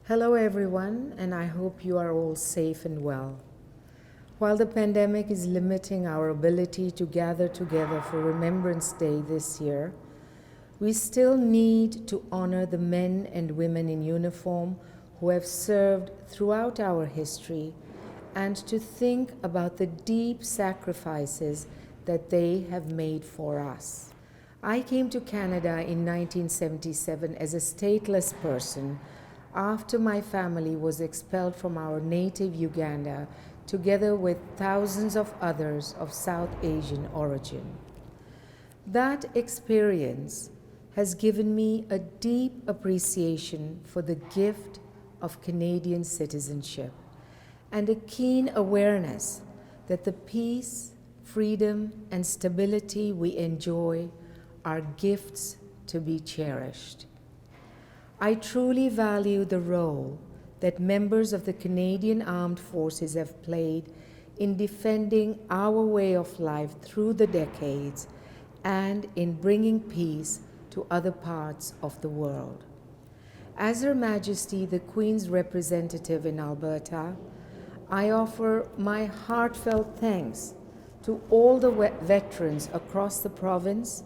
Hello everyone, and I hope you are all safe and well. While the pandemic is limiting our ability to gather together for Remembrance Day this year, we still need to honor the men and women in uniform who have served throughout our history and to think about the deep sacrifices that they have made for us. I came to Canada in 1977 as a stateless person after my family was expelled from our native Uganda together with thousands of others of South Asian origin. That experience has given me a deep appreciation for the gift of Canadian citizenship and a keen awareness that the peace, freedom, and stability we enjoy are gifts to be cherished. I truly value the role that members of the Canadian Armed Forces have played in defending our way of life through the decades and in bringing peace to other parts of the world. As Her Majesty the Queen's representative in Alberta, I offer my heartfelt thanks to all the veterans across the province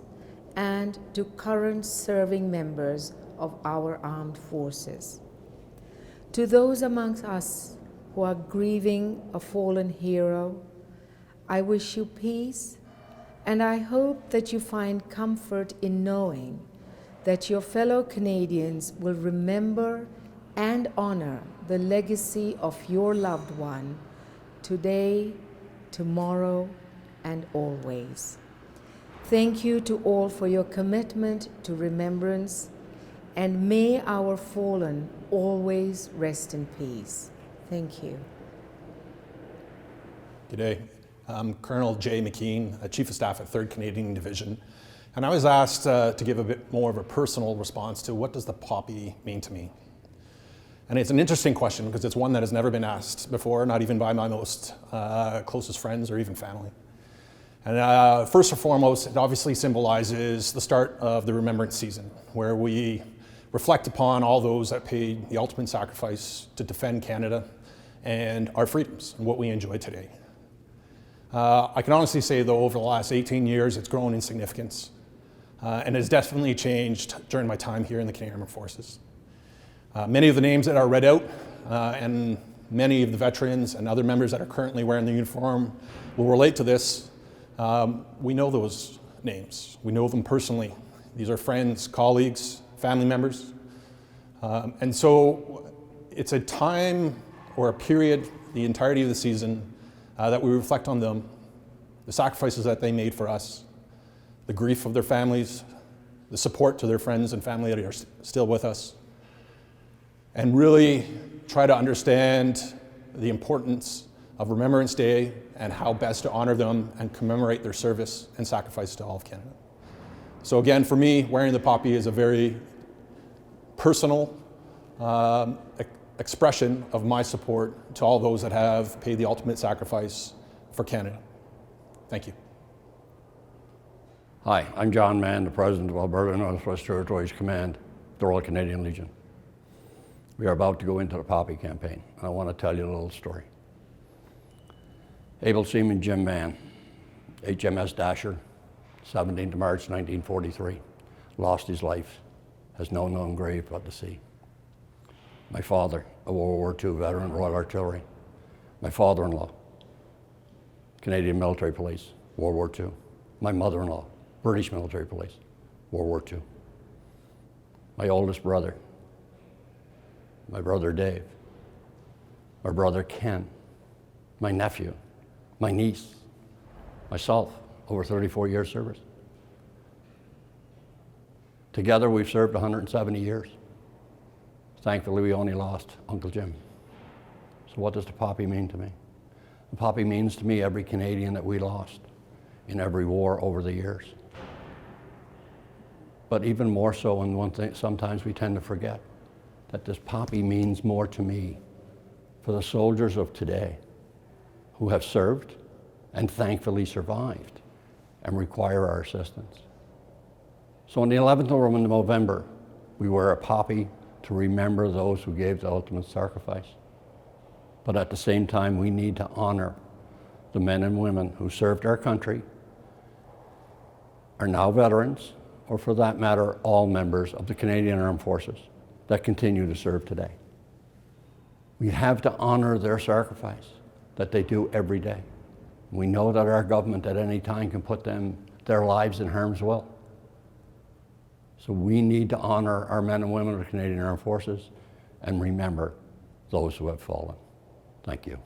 and to current serving members of our armed forces. To those amongst us who are grieving a fallen hero, I wish you peace, and I hope that you find comfort in knowing that your fellow Canadians will remember and honor the legacy of your loved one today, tomorrow, and always. Thank you to all for your commitment to remembrance, and may our fallen always rest in peace. Thank you. G'day. I'm Colonel Jay McKean, Chief of Staff at 3rd Canadian Division, and I was asked to give a bit more of a personal response to what does the poppy mean to me? And it's an interesting question because it's one that has never been asked before, not even by my most closest friends or even family. And first and foremost, it obviously symbolizes the start of the remembrance season, where we reflect upon all those that paid the ultimate sacrifice to defend Canada and our freedoms and what we enjoy today. I can honestly say, though, over the last 18 years, it's grown in significance and has definitely changed during my time here in the Canadian Armed Forces. Many of the names that are read out and many of the veterans and other members that are currently wearing the uniform will relate to this. We know those names. We know them personally. These are friends, colleagues, family members. And so it's a time or a period, the entirety of the season, that we reflect on them, the sacrifices that they made for us, the grief of their families, the support to their friends and family that are still with us, and really try to understand the importance of Remembrance Day and how best to honor them and commemorate their service and sacrifice to all of Canada. So again, for me, wearing the poppy is a very personal expression of my support to all those that have paid the ultimate sacrifice for Canada. Thank you. Hi, I'm John Mann, the President of Alberta-NWT Territories Command, the Royal Canadian Legion. We are about to go into the poppy campaign, and I want to tell you a little story. Able Seaman Jim Mann, HMS Dasher, 17th of March 1943, lost his life, has no known grave but the sea. My father, a World War II veteran, Royal Artillery. My father-in-law, Canadian Military Police, World War II. My mother-in-law, British Military Police, World War II. My oldest brother, my brother Dave, my brother Ken, my nephew, my niece, myself, over 34 years service. Together we've served 170 years. Thankfully, we only lost Uncle Jim. So what does the poppy mean to me? The poppy means to me every Canadian that we lost in every war over the years. But even more so, and one thing sometimes we tend to forget, that this poppy means more to me for the soldiers of today who have served and thankfully survived and require our assistance. So on the 11th of November, we wear a poppy to remember those who gave the ultimate sacrifice. But at the same time, we need to honor the men and women who served our country, are now veterans, or for that matter, all members of the Canadian Armed Forces that continue to serve today. We have to honor their sacrifice that they do every day. We know that our government at any time can put their lives in harm's way. So we need to honor our men and women of the Canadian Armed Forces and remember those who have fallen. Thank you.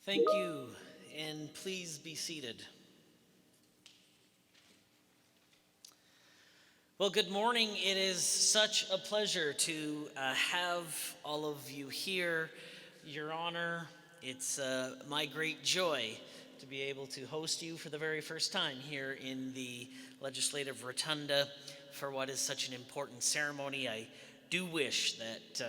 Thank you, and please be seated. Well, good morning. It is such a pleasure to have all of you here, Your Honor. It's my great joy to be able to host you for the very first time here in the Legislative Rotunda for what is such an important ceremony. I do wish that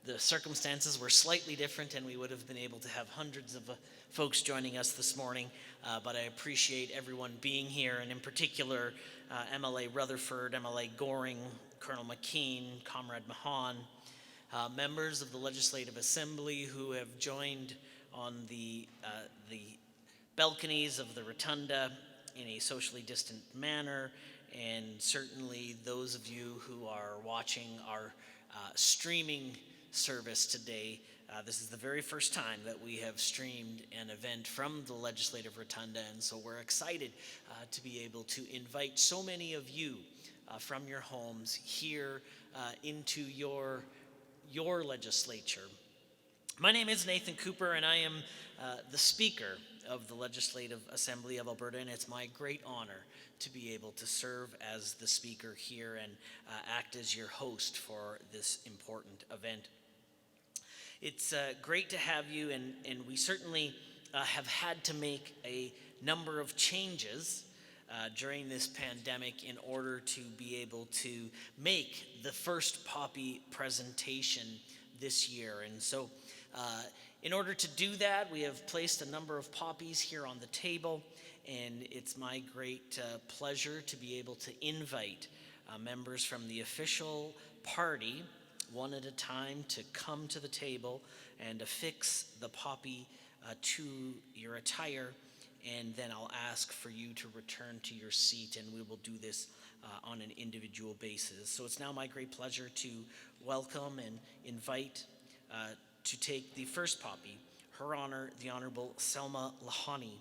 the circumstances were slightly different and we would have been able to have hundreds of folks joining us this morning, but I appreciate everyone being here, and in particular MLA Rutherford, MLA Goring, Colonel McKean, Comrade Mahan, members of the Legislative Assembly who have joined on the balconies of the Rotunda in a socially distant manner, and certainly those of you who are watching our streaming service today. This is the very first time that we have streamed an event from the Legislative Rotunda, and so we're excited to be able to invite so many of you from your homes here into your legislature. My name is Nathan Cooper, and I am the Speaker of the Legislative Assembly of Alberta, and it's my great honor to be able to serve as the Speaker here and act as your host for this important event. It's great to have you, and we certainly have had to make a number of changes during this pandemic in order to be able to make the first Poppy presentation this year. And so in order to do that, we have placed a number of poppies here on the table, and it's my great pleasure to be able to invite members from the official party one at a time to come to the table and affix the poppy to your attire, and then I'll ask for you to return to your seat, and we will do this on an individual basis. So it's now my great pleasure to welcome and invite to take the first poppy, Her Honor, the Honorable Selma Lahani,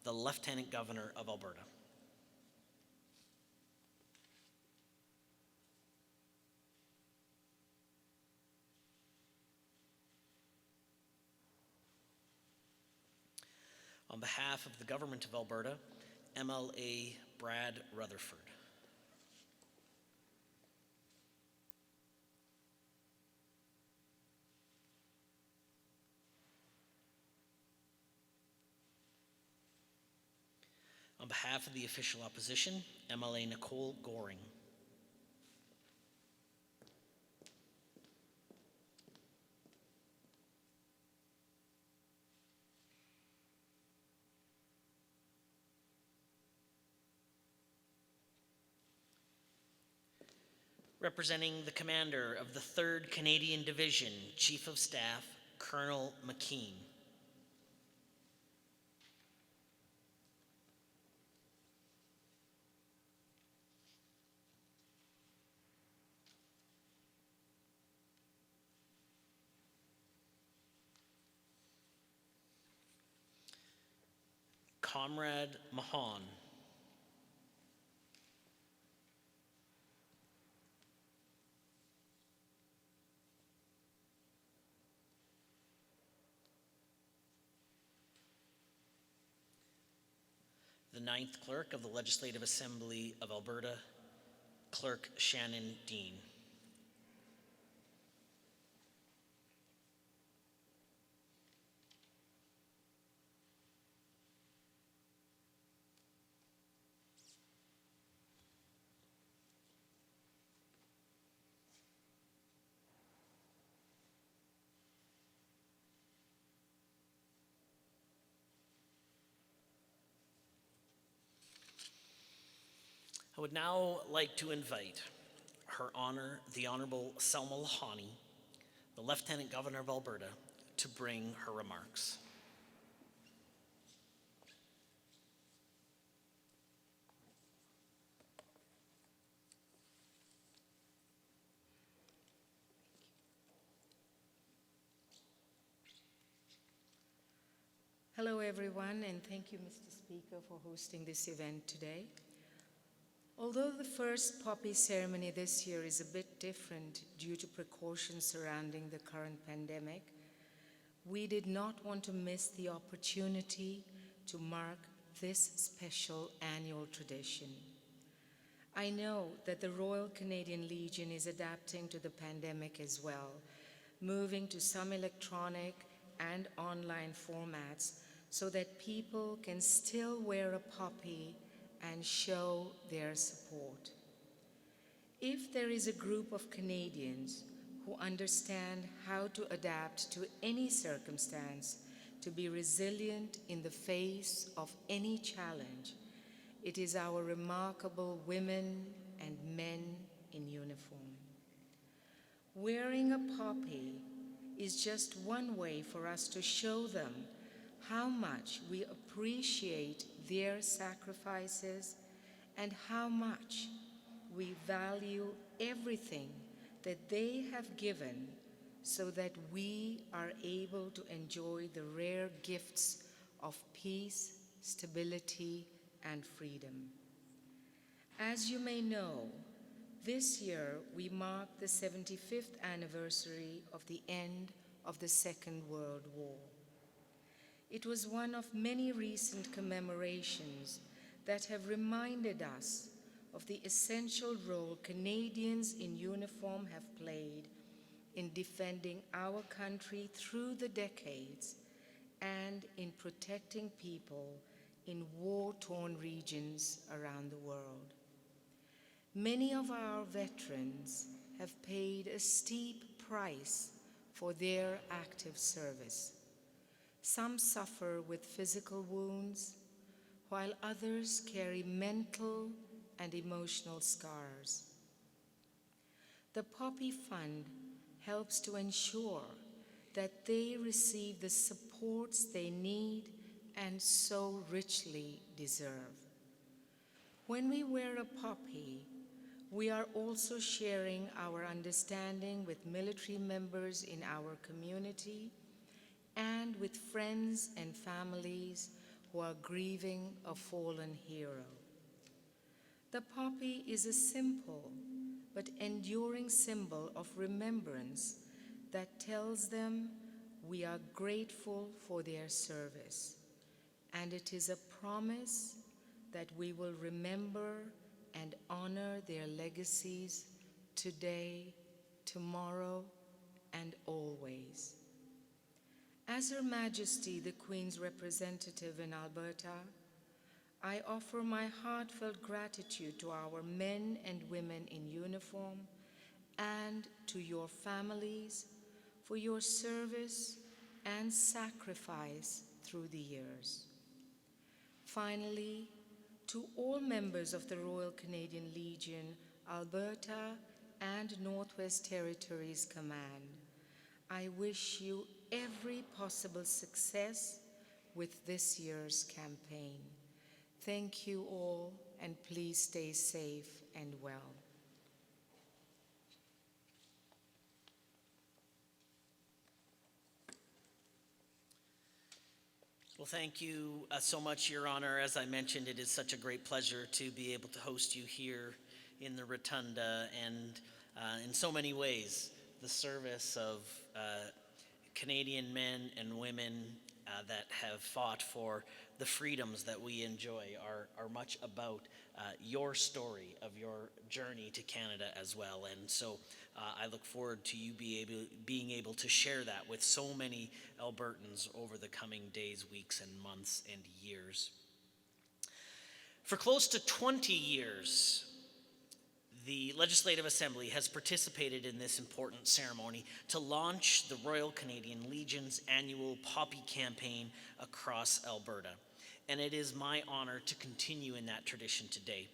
the Lieutenant Governor of Alberta. On behalf of the Government of Alberta, MLA Brad Rutherford. On behalf of the official opposition, MLA Nicole Goring. Representing the commander of the 3rd Canadian Division, Chief of Staff, Colonel McKean. Comrade Mahon. The ninth Clerk of the Legislative Assembly of Alberta, Clerk Shannon Dean. I would now like to invite Her Honor, the Honorable Selma Lahani, the Lieutenant Governor of Alberta, to bring her remarks. Hello, everyone, and thank you, Mr. Speaker, for hosting this event today. Although the first poppy ceremony this year is a bit different due to precautions surrounding the current pandemic, we did not want to miss the opportunity to mark this special annual tradition. I know that the Royal Canadian Legion is adapting to the pandemic as well, moving to some electronic and online formats so that people can still wear a poppy and show their support. If there is a group of Canadians who understand how to adapt to any circumstance, to be resilient in the face of any challenge, it is our remarkable women and men in uniform. Wearing a poppy is just one way for us to show them how much we appreciate their sacrifices and how much we value everything that they have given so that we are able to enjoy the rare gifts of peace, stability, and freedom. As you may know, this year we mark the 75th anniversary of the end of the Second World War. It was one of many recent commemorations that have reminded us of the essential role Canadians in uniform have played in defending our country through the decades and in protecting people in war-torn regions around the world. Many of our veterans have paid a steep price for their active service. Some suffer with physical wounds, while others carry mental and emotional scars. The Poppy Fund helps to ensure that they receive the supports they need and so richly deserve. When we wear a poppy, we are also sharing our understanding with military members in our community and with friends and families who are grieving a fallen hero. The poppy is a simple but enduring symbol of remembrance that tells them we are grateful for their service, and it is a promise that we will remember and honor their legacies today, tomorrow, and always. As Her Majesty the Queen's representative in Alberta, I offer my heartfelt gratitude to our men and women in uniform and to your families for your service and sacrifice through the years. Finally, to all members of the Royal Canadian Legion, Alberta and Northwest Territories Command, I wish you every possible success with this year's campaign. Thank you all, and please stay safe and well. Well, thank you so much, Your Honor. As I mentioned, it is such a great pleasure to be able to host you here in the Rotunda, and in so many ways, the service of Canadian men and women that have fought for the freedoms that we enjoy are much about your story of your journey to Canada as well. And so I look forward to you being able to share that with so many Albertans over the coming days, weeks, and months and years. For close to 20 years, the Legislative Assembly has participated in this important ceremony to launch the Royal Canadian Legion's annual Poppy campaign across Alberta. And it is my honor to continue in that tradition today.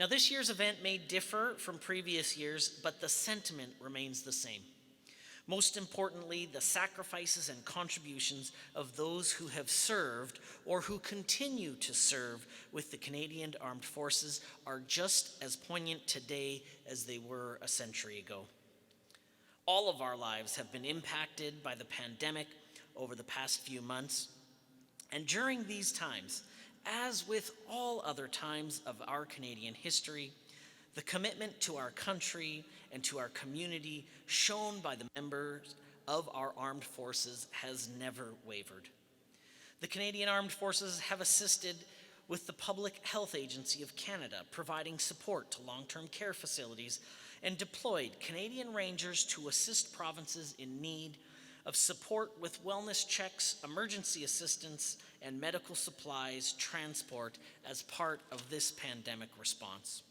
Now, this year's event may differ from previous years, but the sentiment remains the same. Most importantly, the sacrifices and contributions of those who have served or who continue to serve with the Canadian Armed Forces are just as poignant today as they were a century ago. All of our lives have been impacted by the pandemic over the past few months, and during these times, as with all other times of our Canadian history, the commitment to our country and to our community shown by the members of our armed forces has never wavered. The Canadian Armed Forces have assisted with the Public Health Agency of Canada, providing support to long-term care facilities, and deployed Canadian Rangers to assist provinces in need of support with wellness checks, emergency assistance, and medical supplies transport as part of this pandemic response.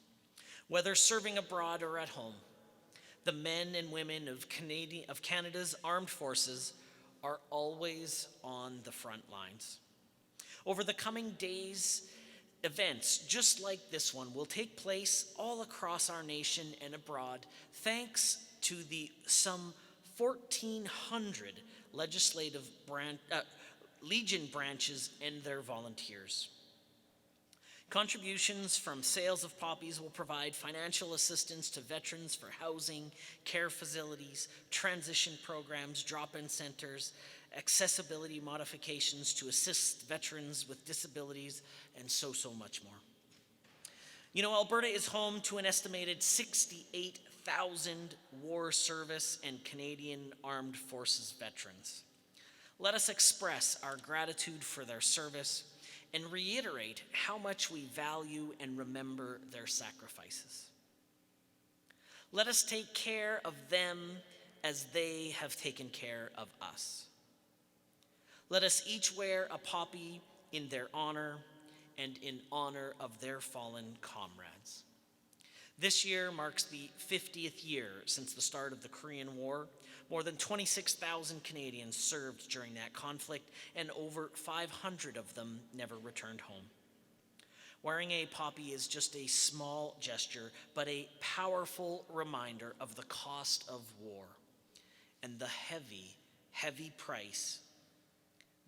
Whether serving abroad or at home, the men and women of Canada's armed forces are always on the front lines. Over the coming days, events just like this one will take place all across our nation and abroad, thanks to the some 1,400 Legion branches and their volunteers. Contributions from sales of poppies will provide financial assistance to veterans for housing, care facilities, transition programs, drop-in centers, accessibility modifications to assist veterans with disabilities, and so much more. You know, Alberta is home to an estimated 68,000 war service and Canadian Armed Forces veterans. Let us express our gratitude for their service and reiterate how much we value and remember their sacrifices. Let us take care of them as they have taken care of us. Let us each wear a poppy in their honor and in honor of their fallen comrades. This year marks the 50th year since the start of the Korean War. More than 26,000 Canadians served during that conflict, and over 500 of them never returned home. Wearing a poppy is just a small gesture, but a powerful reminder of the cost of war and the heavy, heavy price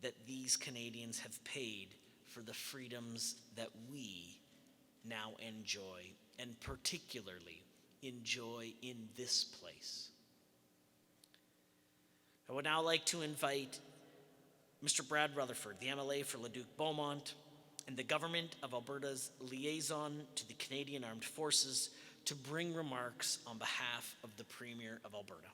that these Canadians have paid for the freedoms that we now enjoy, and particularly enjoy in this place. I would now like to invite Mr. Brad Rutherford, the MLA for Leduc-Beaumont, and the Government of Alberta's liaison to the Canadian Armed Forces to bring remarks on behalf of the Premier of Alberta.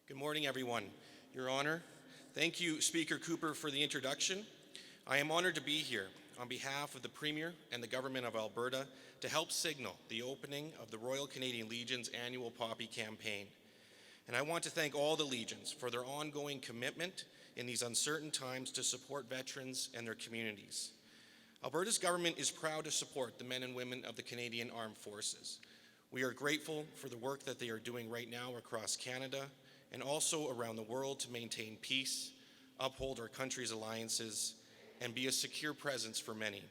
Good morning, everyone. Your Honor, thank you, Speaker Cooper, for the introduction. I am honored to be here on behalf of the Premier and the Government of Alberta to help signal the opening of the Royal Canadian Legion's annual Poppy campaign. And I want to thank all the Legions for their ongoing commitment in these uncertain times to support veterans and their communities. Alberta's government is proud to support the men and women of the Canadian Armed Forces. We are grateful for the work that they are doing right now across Canada and also around the world to maintain peace, uphold our country's alliances, and be a secure presence for many.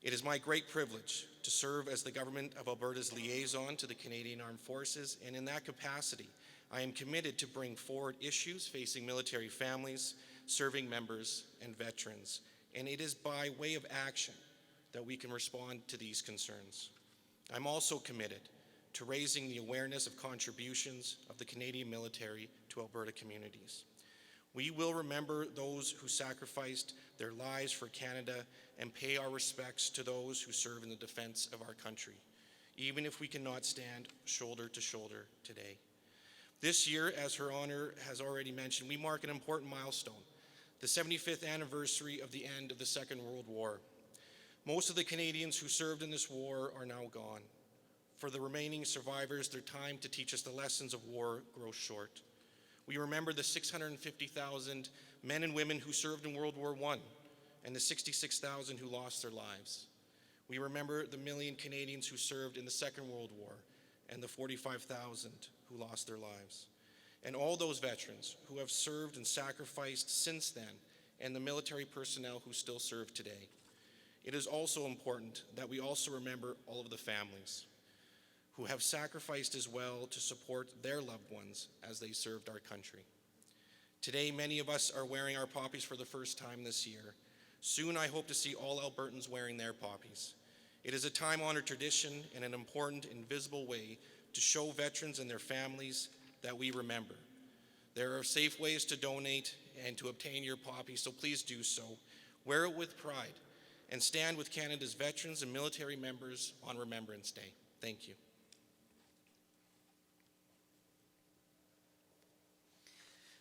It is my great privilege to serve as the Government of Alberta's liaison to the Canadian Armed Forces, and in that capacity, I am committed to bring forward issues facing military families, serving members, and veterans. And it is by way of action that we can respond to these concerns. I'm also committed to raising the awareness of contributions of the Canadian military to Alberta communities. We will remember those who sacrificed their lives for Canada and pay our respects to those who serve in the defense of our country, even if we cannot stand shoulder to shoulder today. This year, as Her Honor has already mentioned, we mark an important milestone, the 75th anniversary of the end of the Second World War. Most of the Canadians who served in this war are now gone. For the remaining survivors, their time to teach us the lessons of war grows short. We remember the 650,000 men and women who served in World War I and the 66,000 who lost their lives. We remember the million Canadians who served in the Second World War and the 45,000 who lost their lives. And all those veterans who have served and sacrificed since then, and the military personnel who still serve today. It is also important that we also remember all of the families who have sacrificed as well to support their loved ones as they served our country. Today, many of us are wearing our poppies for the first time this year. Soon, I hope to see all Albertans wearing their poppies. It is a time-honored tradition and an important and visible way to show veterans and their families that we remember. There are safe ways to donate and to obtain your poppy, so please do so. Wear it with pride and stand with Canada's veterans and military members on Remembrance Day. Thank you.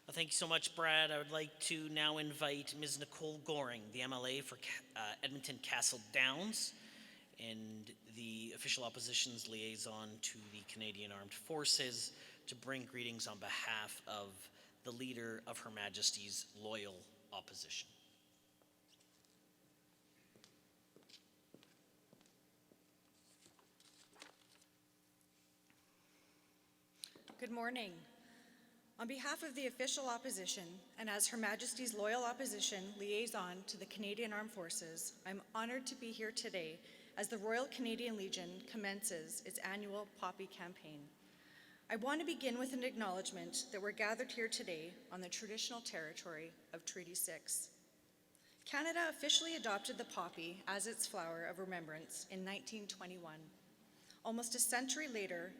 Well, thank you so much, Brad. I would like to now invite Ms. Nicole Goring, the MLA for Edmonton Castle Downs, and the official opposition's liaison to the Canadian Armed Forces, to bring greetings on behalf of the leader of Her Majesty's loyal opposition. Good morning. On behalf of the official opposition, and as Her Majesty's loyal opposition liaison to the Canadian Armed Forces, I'm honored to be here today as the Royal Canadian Legion commences its annual Poppy campaign. I want to begin with an acknowledgement that we're gathered here today on the traditional territory of Treaty 6. Canada officially adopted the poppy as its flower of remembrance in 1921. Almost a century later,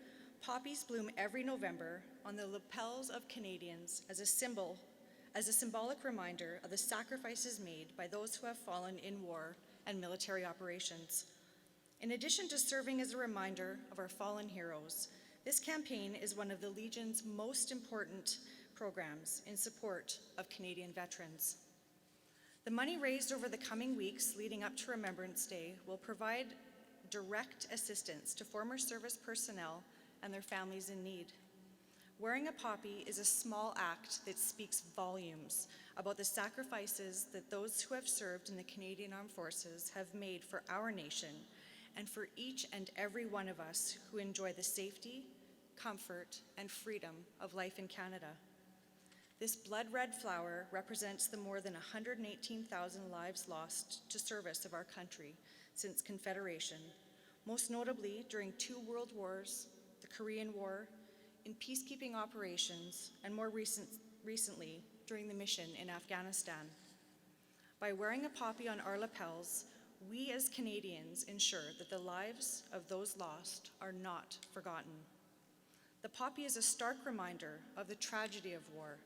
poppies bloom every November on the lapels of Canadians as a symbolic reminder of the sacrifices made by those who have fallen in war and military operations. In addition to serving as a reminder of our fallen heroes, this campaign is one of the Legion's most important programs in support of Canadian veterans. The money raised over the coming weeks leading up to Remembrance Day will provide direct assistance to former service personnel and their families in need. Wearing a poppy is a small act that speaks volumes about the sacrifices that those who have served in the Canadian Armed Forces have made for our nation and for each and every one of us who enjoy the safety, comfort, and freedom of life in Canada. This blood-red flower represents the more than 118,000 lives lost to service of our country since Confederation, most notably during 2 world wars, the Korean War, in peacekeeping operations, and more recently during the mission in Afghanistan. By wearing a poppy on our lapels, we as Canadians ensure that the lives of those lost are not forgotten. The poppy is a stark reminder of the tragedy of war,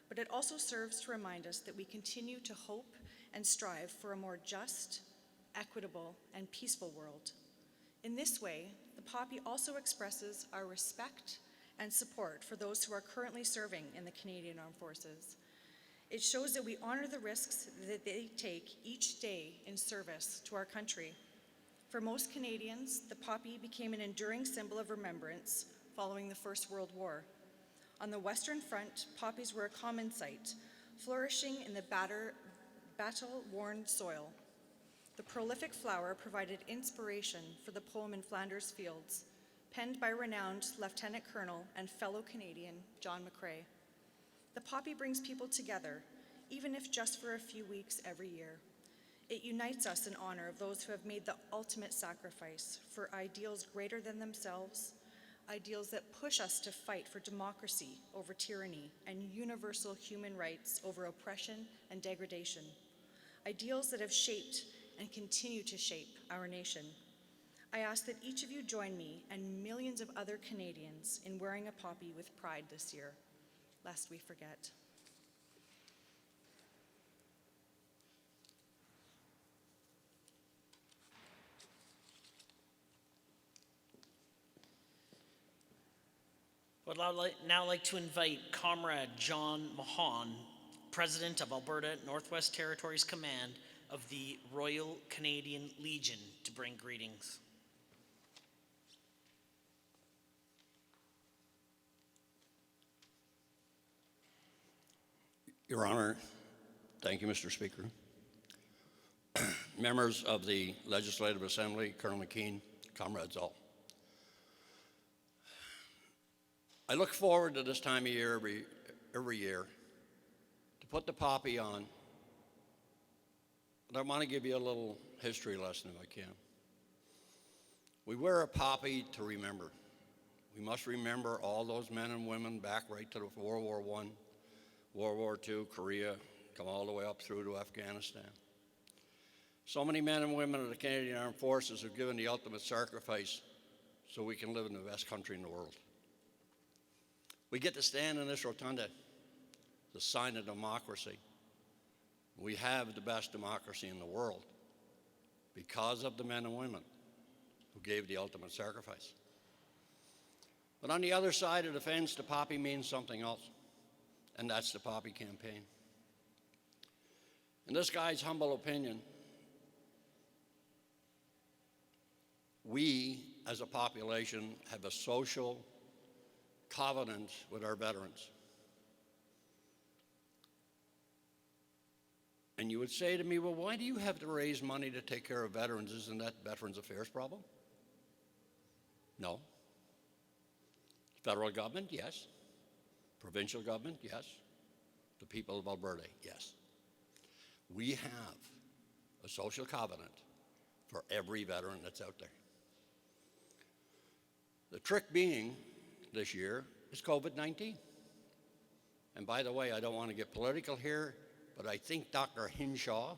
but it also serves to remind us that we continue to hope and strive for a more just, equitable, and peaceful world. In this way, the poppy also expresses our respect and support for those who are currently serving in the Canadian Armed Forces. It shows that we honor the risks that they take each day in service to our country. For most Canadians, the poppy became an enduring symbol of remembrance following the First World War. On the Western Front, poppies were a common sight, flourishing in the battle-worn soil. The prolific flower provided inspiration for the poem In Flanders Fields, penned by renowned Lieutenant Colonel and fellow Canadian John McCrae. The poppy brings people together, even if just for a few weeks every year. It unites us in honor of those who have made the ultimate sacrifice for ideals greater than themselves, ideals that push us to fight for democracy over tyranny and universal human rights over oppression and degradation, ideals that have shaped and continue to shape our nation. I ask that each of you join me and millions of other Canadians in wearing a poppy with pride this year, lest we forget. Would now like to invite Comrade John Mahon, President of Alberta Northwest Territories Command of the Royal Canadian Legion, to bring greetings. Your Honor, thank you, Mr. Speaker. Members of the Legislative Assembly, Colonel McKean, comrades all. I look forward to this time of year every year to put the poppy on. But I want to give you a little history lesson if I can. We wear a poppy to remember. We must remember all those men and women back right to World War I, World War II, Korea, come all the way up through to Afghanistan. So many men and women of the Canadian Armed Forces have given the ultimate sacrifice so we can live in the best country in the world. We get to stand in this rotunda, the sign of democracy. We have the best democracy in the world because of the men and women who gave the ultimate sacrifice. But on the other side of the fence, the poppy means something else, and that's the poppy campaign. In this guy's humble opinion, we as a population have a social covenant with our veterans. And you would say to me, well, why do you have to raise money to take care of veterans? Isn't that Veterans Affairs problem? No. Federal government, yes. Provincial government, yes. The people of Alberta, yes. We have a social covenant for every veteran that's out there. The trick being, this year, is COVID-19. And by the way, I don't want to get political here, but I think Dr. Hinshaw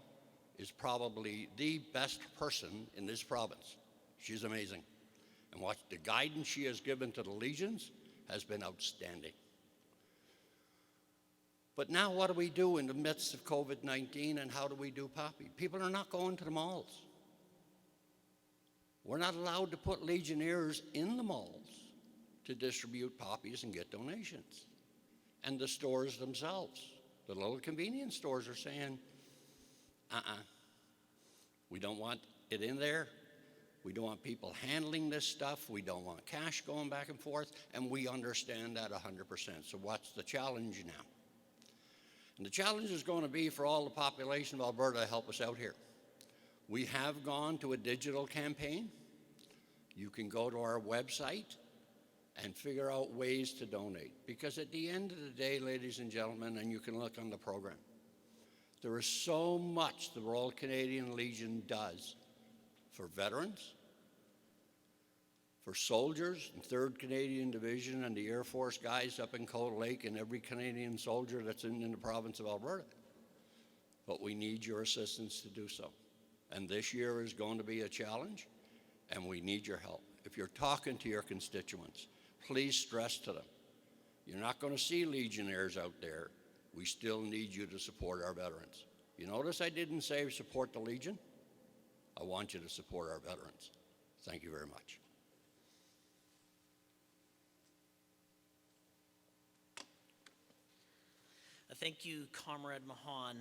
is probably the best person in this province. She's amazing. And what the guidance she has given to the legions has been outstanding. But now what do we do in the midst of COVID-19, and how do we do poppy? People are not going to the malls. We're not allowed to put Legionnaires in the malls to distribute poppies and get donations. And the stores themselves, the little convenience stores, are saying, we don't want it in there. We don't want people handling this stuff. We don't want cash going back and forth. And we understand that 100%. So what's the challenge now? And the challenge is going to be for all the population of Alberta to help us out here. We have gone to a digital campaign. You can go to our website and figure out ways to donate. Because at the end of the day, ladies and gentlemen, and you can look on the program, there is so much the Royal Canadian Legion does for veterans, for soldiers in 3rd Canadian Division and the Air Force guys up in Cold Lake, and every Canadian soldier that's in the province of Alberta. But we need your assistance to do so. And this year is going to be a challenge, and we need your help. If you're talking to your constituents, please stress to them, you're not going to see Legionnaires out there. We still need you to support our veterans. You notice I didn't say support the Legion? I want you to support our veterans. Thank you very much. Thank you, Comrade Mahon.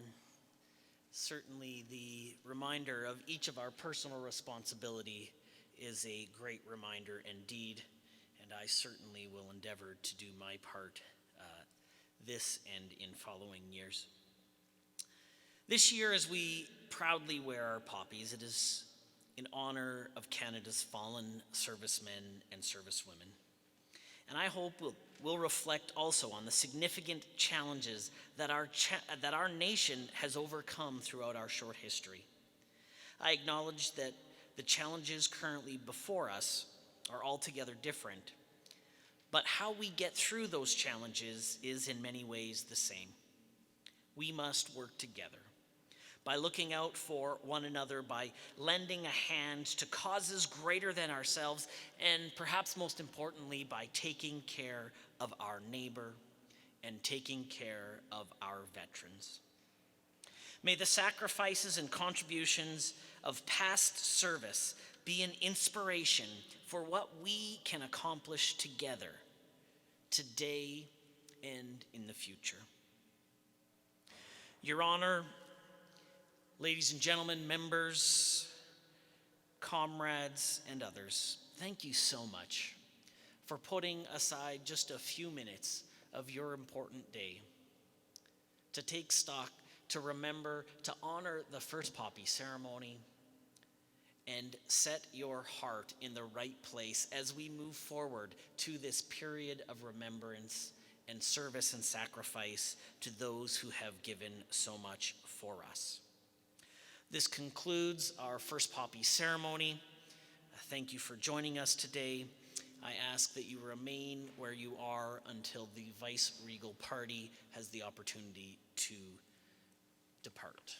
Certainly the reminder of each of our personal responsibility is a great reminder indeed, and I certainly will endeavor to do my part this and in following years. This year, as we proudly wear our poppies, it is in honor of Canada's fallen servicemen and servicewomen. And I hope we'll reflect also on the significant challenges that our nation has overcome throughout our short history. I acknowledge that the challenges currently before us are altogether different, but how we get through those challenges is in many ways the same. We must work together. by looking out for one another, by lending a hand to causes greater than ourselves, and perhaps most importantly, by taking care of our neighbor and taking care of our veterans. May the sacrifices and contributions of past service be an inspiration for what we can accomplish together today and in the future. Your Honor, ladies and gentlemen, members, comrades, and others, thank you so much for putting aside just a few minutes of your important day to take stock, to remember, to honor the first poppy ceremony, and set your heart in the right place as we move forward to this period of remembrance and service and sacrifice to those who have given so much for us. This concludes our first poppy ceremony. Thank you for joining us today. I ask that you remain where you are until the vice-regal party has the opportunity to depart.